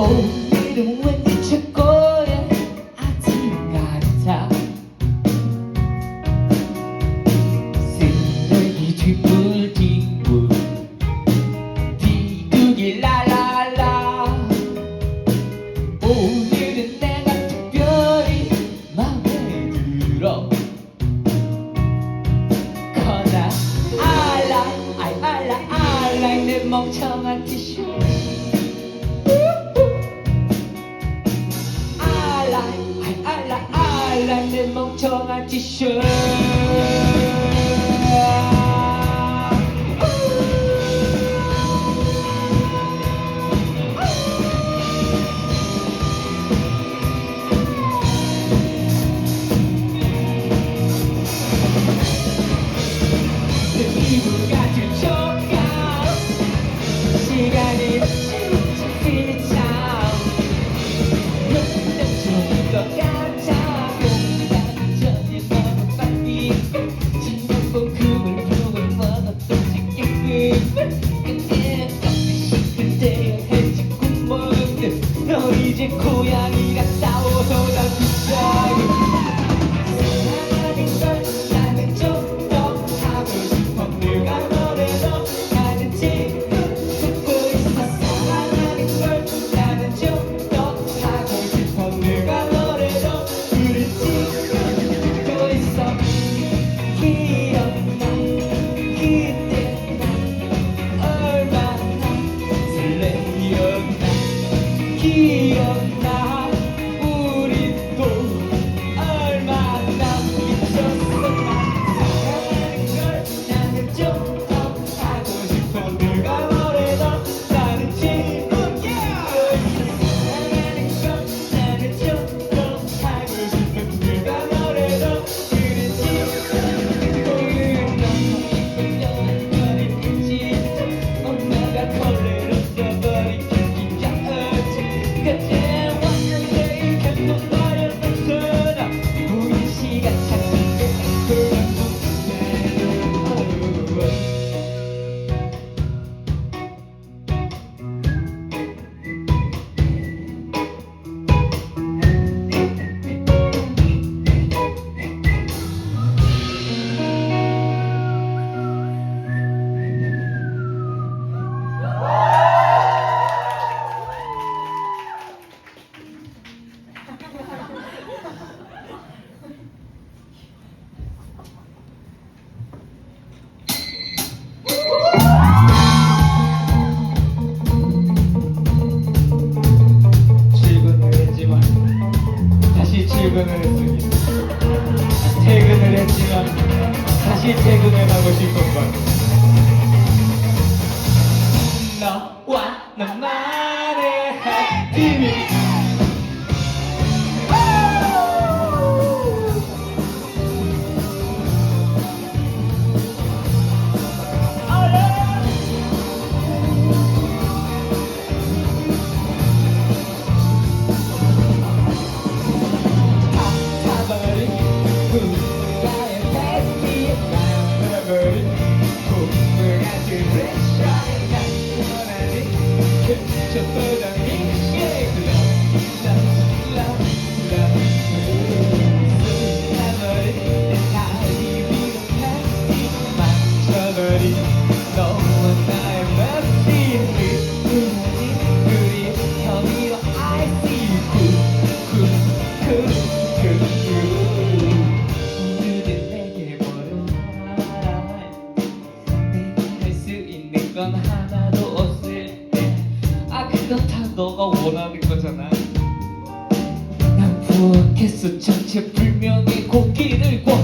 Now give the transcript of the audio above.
오늘은 왠지 최고의 아침 같아 쓰레기 뒷불 뒷불 비둘기 라라라 오늘은 내가 특별히 맘에 들어 커나 I like 내 멍청한 티슈 I like 내 멍청한 티슈 이불 같은 촉감 시간이 스치듯 것 같아 공간 전에 너무 빨리 진정본 꿈을 부을 먹었던 지금 그때는 썩기 싶을 때에 해진 꿈먹을 너 이제 고양이가 싸워서 난 비싸게 사랑하는 걸 나는 좀 더 하고 싶어 누가 뭐래도 나는 지금 듣고 있어 사랑하는 걸 나는 좀 더 하고 싶어 누가 뭐래도 우리 지금 듣고 있어 기억나 그때 난 얼마나 설레였나 기억나 우리 또 얼마나 미쳤어 사랑하는 걸 나는 좀 더 하고 싶어 누가 뭐래도 나는 지금 듣고 있어 사랑하는 걸 나는 좀 더 하고 싶어 누가 뭐래도 우리 지금 듣고 있어 연락거리 진짜 엄마가 콜레로 써버린 기가 어째 그때 왔는데 계속 버렸었어 우리 시간 찾는 게 그런 출근을 했지만 다시 출근을 했으니 퇴근을 했지만 다시 퇴근을 하고 싶은 걸 너와 나만의 비밀 건 하나도 없을 때 아 그거 다 너가 원하는 거잖아 난 부엌에서 전체 불명의 고기를 구워